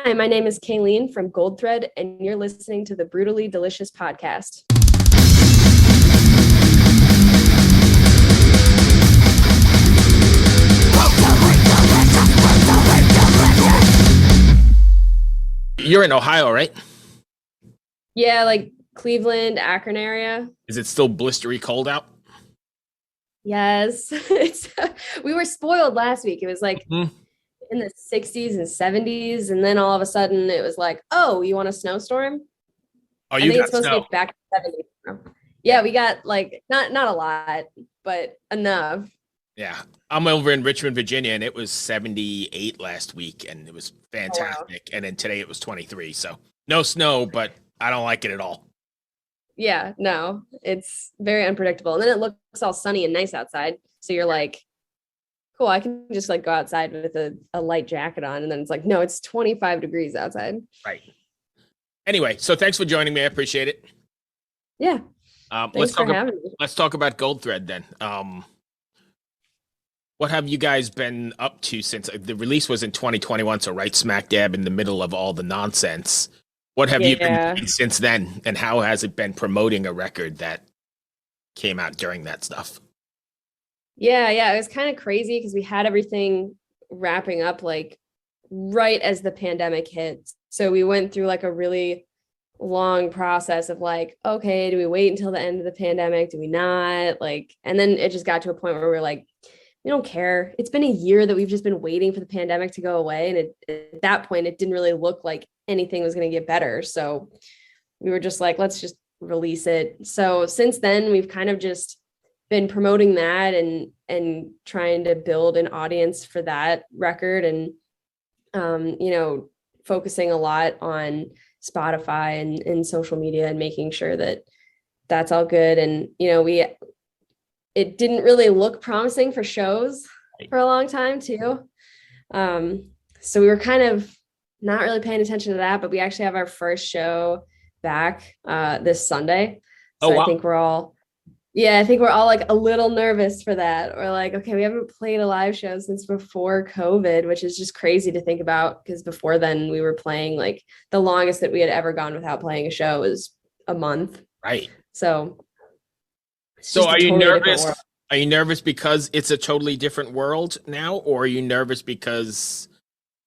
Hi, my name is Kaylene from Goldthread, and you're listening to the Brutally Delicious podcast. You're in Ohio, right? Yeah, like Cleveland, Akron area. Is it still blistery cold out? Yes. We were spoiled last week. It was like in the 60s and 70s, and then all of a sudden it was like, oh, you want a snowstorm? Oh, I you think got it's supposed snow. to get back to 70s now. Yeah, we got like not a lot, but enough. Yeah. I'm over in Richmond, Virginia, and it was 78 last week, and it was fantastic. Oh, wow. And then today it was 23. So no snow, but I don't like it at all. Yeah, no, it's very unpredictable. And then it looks all sunny and nice outside. So you're like, cool, I can just like go outside with a light jacket on. And then it's like, no, it's 25 degrees outside. Right. Anyway, so thanks for joining me. I appreciate it. Yeah. Let's for having me. talk about Goldthread then. What have you guys been up to since the release was in 2021? So right smack dab in the middle of all the nonsense. What have you been doing since then? And how has it been promoting a record that came out during that stuff? Yeah. It was kind of crazy because we had everything wrapping up like right as the pandemic hit. So we went through like a really long process of like, okay, do we wait until the end of the pandemic? Do we not? Like, and then it just got to a point where we're like, we don't care. It's been a year that we've just been waiting for the pandemic to go away. And at that point, it didn't really look like anything was going to get better. So we were just like, let's just release it. So since then, we've kind of just been promoting that and trying to build an audience for that record and, focusing a lot on Spotify and social media and making sure that that's all good. And, it didn't really look promising for shows for a long time too. So we were kind of not really paying attention to that, but we actually have our first show back this Sunday. So wow. I think we're all like a little nervous for that. We're like, okay, we haven't played a live show since before COVID, which is just crazy to think about because before then we were playing like the longest that we had ever gone without playing a show was a month. Right. So are you nervous? Are you nervous because it's a totally different world now, or are you nervous because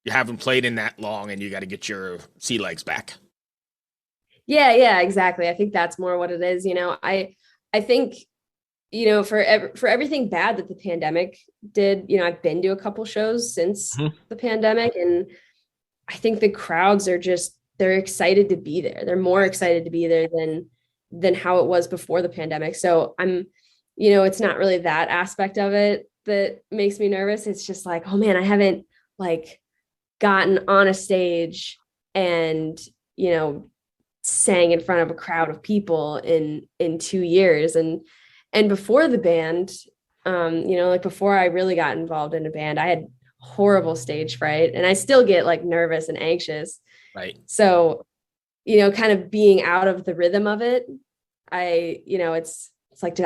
you haven't played in that long and you got to get your sea legs back? Yeah, exactly. I think that's more what it is. I think, for everything bad that the pandemic did, I've been to a couple shows since the pandemic, and I think the crowds are they're excited to be there. They're more excited to be there than how it was before the pandemic. So I'm, it's not really that aspect of it that makes me nervous. It's just like, oh man, I haven't like gotten on a stage and, sang in front of a crowd of people in 2 years. And before the band, like before I really got involved in a band, I had horrible stage fright and I still get like nervous and anxious. Right. So, kind of being out of the rhythm of it, it's like, do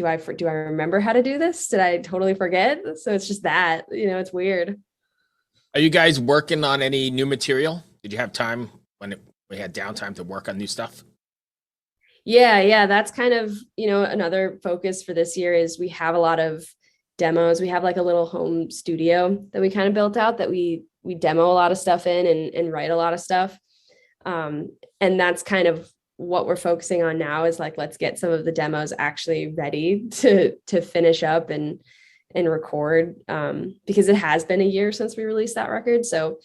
I remember how to do this? Did I totally forget? So it's just that, it's weird. Are you guys working on any new material? Did you have time when we had downtime to work on new stuff? Yeah. That's kind of, another focus for this year is we have a lot of demos. We have like a little home studio that we kind of built out that we demo a lot of stuff in and write a lot of stuff. And that's kind of what we're focusing on now is like, let's get some of the demos actually ready to finish up and record, because it has been a year since we released that record. So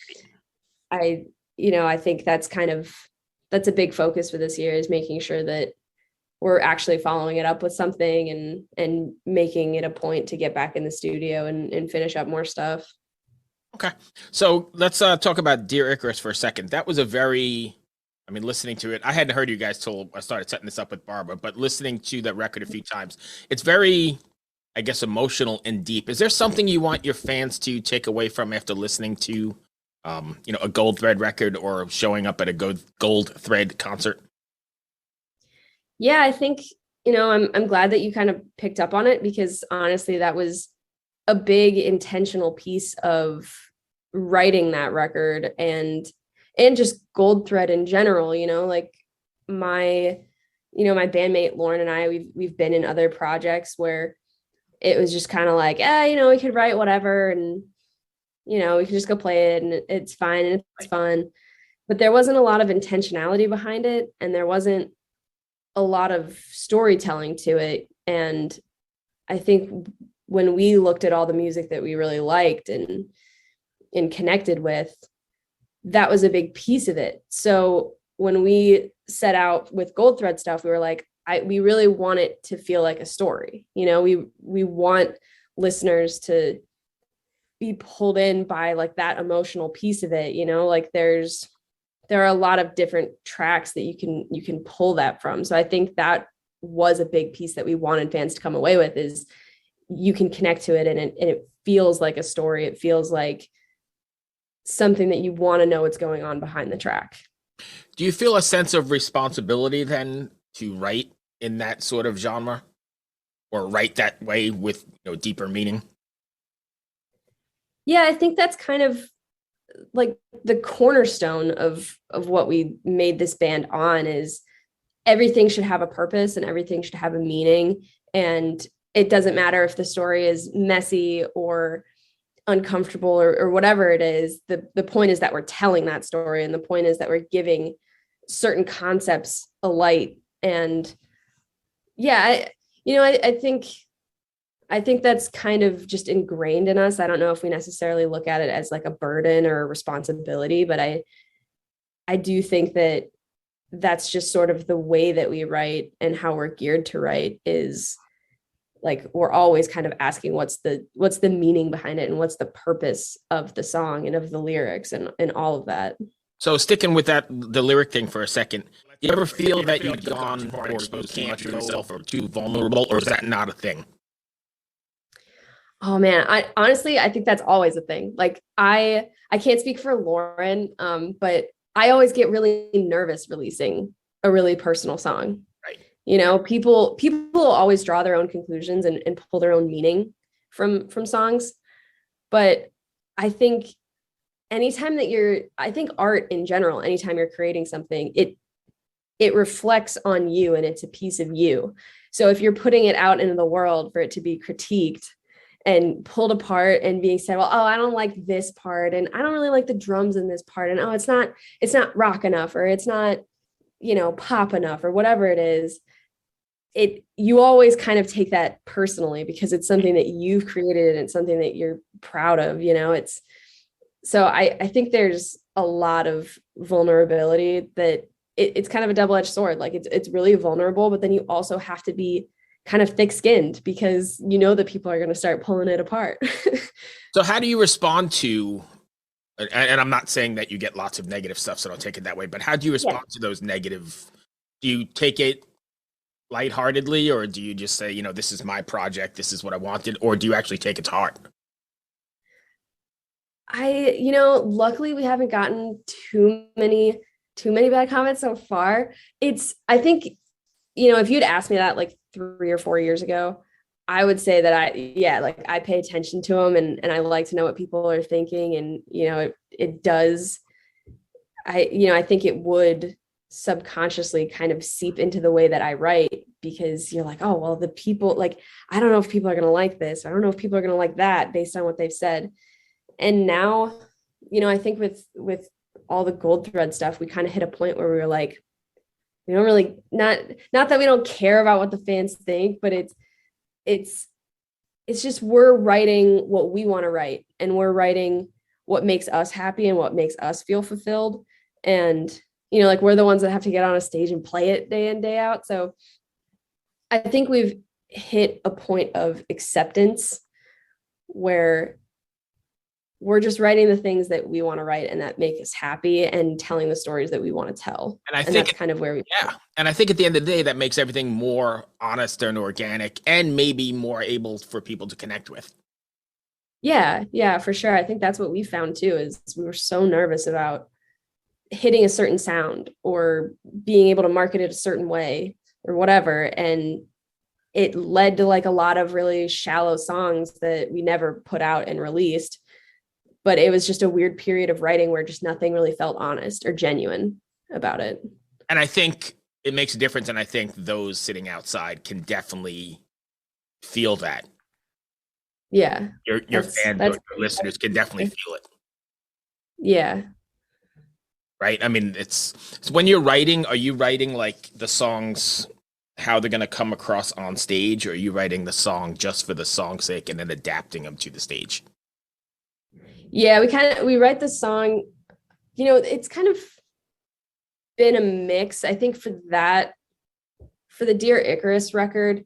I think that's a big focus for this year is making sure that we're actually following it up with something and making it a point to get back in the studio and finish up more stuff. Okay. So let's talk about Dear Icarus for a second. That was listening to it, I hadn't heard you guys till I started setting this up with Barbara, but listening to that record a few times, it's very, I guess, emotional and deep. Is there something you want your fans to take away from after listening to, a Goldthread record or showing up at a Goldthread concert? Yeah, I think, I'm glad that you kind of picked up on it because honestly, that was a big intentional piece of writing that record. And and just Goldthread in general, like my, my bandmate Lauren and I, we've been in other projects where it was just kind of like, we could write whatever and, we could just go play it and it's fine and it's fun. But there wasn't a lot of intentionality behind it. And there wasn't a lot of storytelling to it. And I think when we looked at all the music that we really liked and connected with, that was a big piece of it. So when we set out with Goldthread stuff, we were like, we really want it to feel like a story. We want listeners to be pulled in by like that emotional piece of it. Like there are a lot of different tracks that you can pull that from. So I think that was a big piece that we wanted fans to come away with, is you can connect to it and it feels like a story. It feels like something that you want to know what's going on behind the track. Do you feel a sense of responsibility then to write in that sort of genre, or write that way with deeper meaning? Yeah, I think that's kind of like the cornerstone of what we made this band on, is everything should have a purpose and everything should have a meaning. And it doesn't matter if the story is messy or uncomfortable or whatever it is. The point is that we're telling that story, and the point is that we're giving certain concepts a light. And yeah, I think that's kind of just ingrained in us. I don't know if we necessarily look at it as like a burden or a responsibility, but I do think that that's just sort of the way that we write and how we're geared to write, is like we're always kind of asking what's the meaning behind it and what's the purpose of the song and of the lyrics and all of that. So sticking with the lyric thing for a second, do you ever feel that you've gone or exposed too much of yourself or too vulnerable, or is that not a thing? Oh man, I think that's always a thing. Like I can't speak for Lauren, but I always get really nervous releasing a really personal song. Right. People always draw their own conclusions and pull their own meaning from songs. But I think I think art in general, anytime you're creating something, it reflects on you and it's a piece of you. So if you're putting it out into the world for it to be critiqued and pulled apart and being said, well, I don't like this part, and I don't really like the drums in this part, and it's not rock enough, or it's not, pop enough, or whatever it is, you always kind of take that personally because it's something that you've created and it's something that you're proud of. So I think there's a lot of vulnerability that it's kind of a double-edged sword. Like it's really vulnerable, but then you also have to be kind of thick-skinned because that people are going to start pulling it apart. So how do you respond to, and I'm not saying that you get lots of negative stuff, so don't take it that way, but how do you respond to those negative? Do you take it lightheartedly, or do you just say, this is my project, this is what I wanted, or do you actually take it to heart? Luckily we haven't gotten too many bad comments so far. I think, if you'd asked me that like 3 or 4 years ago, I would say that I pay attention to them and I like to know what people are thinking. And, it does, I think it would subconsciously kind of seep into the way that I write, because you're like, oh, well, the people, like, I don't know if people are going to like this. I don't know if people are going to like that based on what they've said. And now, I think with all the Goldthread stuff, we kind of hit a point where we were like, we don't really, not that we don't care about what the fans think, but it's just, we're writing what we want to write, and we're writing what makes us happy and what makes us feel fulfilled. And, like, we're the ones that have to get on a stage and play it day in, day out. So I think we've hit a point of acceptance where we're just writing the things that we want to write and that make us happy, and telling the stories that we want to tell. And I think that's kind of where we, and I think at the end of the day, that makes everything more honest and organic, and maybe more able for people to connect with. Yeah, for sure. I think that's what we found too, is we were so nervous about hitting a certain sound or being able to market it a certain way or whatever. And it led to like a lot of really shallow songs that we never put out and released, but it was just a weird period of writing where just nothing really felt honest or genuine about it. And I think it makes a difference. And I think those sitting outside can definitely feel that. Yeah. Your fans or your listeners can definitely feel it. Yeah. Right. I mean, it's when you're writing, are you writing like the songs, how they're going to come across on stage, or are you writing the song just for the song's sake and then adapting them to the stage? Yeah, we write the song, it's kind of been a mix. I think for the Dear Icarus record,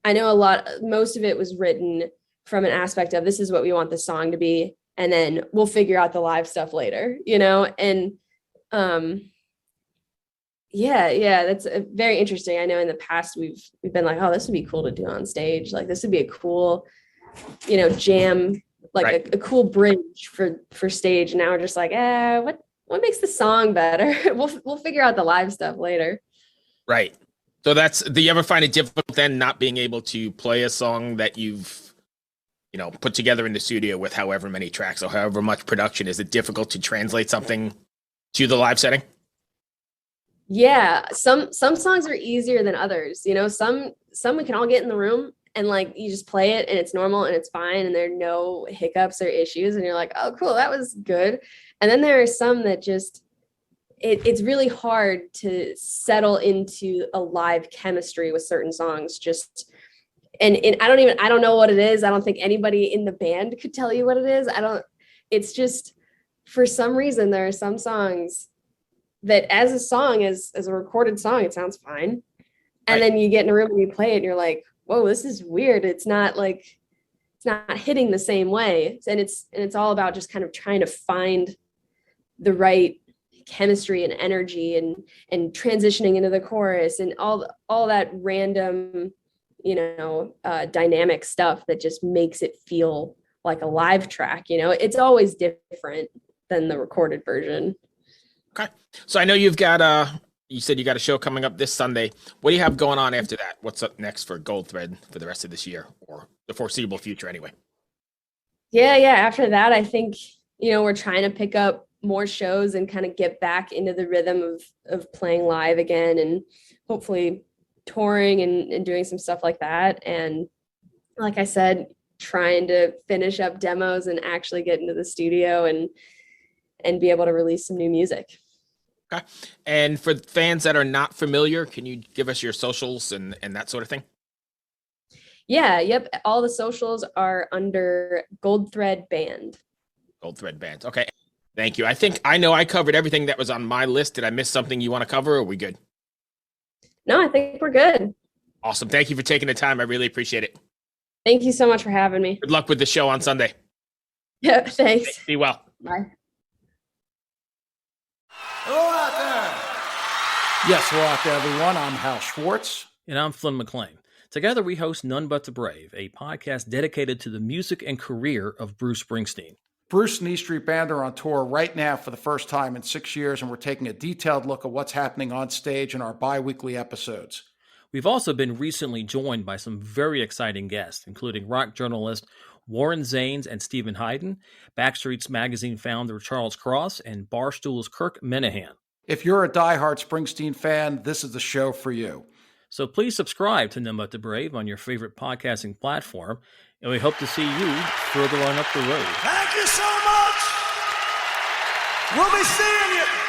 I know most of it was written from an aspect of, this is what we want the song to be, and then we'll figure out the live stuff later, and yeah, that's very interesting. I know in the past we've been like, oh, this would be cool to do on stage. Like this would be a cool, jam, like right. a cool bridge for stage. And now we're just like, what makes the song better? We'll figure out the live stuff later. Right. So do you ever find it difficult then not being able to play a song that you've, put together in the studio with however many tracks or however much production? Is it difficult to translate something to the live setting? Yeah, some songs are easier than others. Some we can all get in the room and like you just play it and it's normal and it's fine and there are no hiccups or issues and you're like, oh, cool, that was good. And then there are some that just it's really hard to settle into a live chemistry with certain songs. And I don't know what it is. I don't think anybody in the band could tell you what it is. It's just for some reason there are some songs that as a song, as a recorded song, it sounds fine. And then you get in a room and you play it and you're like, whoa, this is weird. It's not hitting the same way. And it's all about just kind of trying to find the right chemistry and energy and transitioning into the chorus and all that random, dynamic stuff that just makes it feel like a live track. It's always different than the recorded version. Okay. So I know you said you got a show coming up this Sunday. What do you have going on after that? What's up next for Goldthread for the rest of this year or the foreseeable future anyway? Yeah. After that, I think, we're trying to pick up more shows and kind of get back into the rhythm of playing live again and hopefully touring and doing some stuff like that. And like I said, trying to finish up demos and actually get into the studio and be able to release some new music. Okay. And for fans that are not familiar, can you give us your socials and that sort of thing? Yeah. Yep. All the socials are under Goldthread Band. Goldthread Band. Okay. Think you. I know I covered everything that was on my list. Did I miss something you want to cover, or are we good? No, I think we're good. Awesome. Thank you for taking the time. I really appreciate it. Thank you so much for having me. Good luck with the show on Sunday. Yeah, thanks. Be well. Bye. Hello out there. Yes, hello out there, everyone. I'm Hal Schwartz. And I'm Flynn McLean. Together we host None But the Brave, a podcast dedicated to the music and career of Bruce Springsteen. Bruce and E Street Band are on tour right now for the first time in 6 years, and we're taking a detailed look at what's happening on stage in our bi-weekly episodes. We've also been recently joined by some very exciting guests, including rock journalist Warren Zanes and Stephen Hayden, Backstreet's Magazine founder Charles Cross, and Barstool's Kirk Minahan. If you're a diehard Springsteen fan, this is the show for you. So please subscribe to None But the Brave on your favorite podcasting platform, and we hope to see you further on up the road. Thank you so much. We'll be seeing you.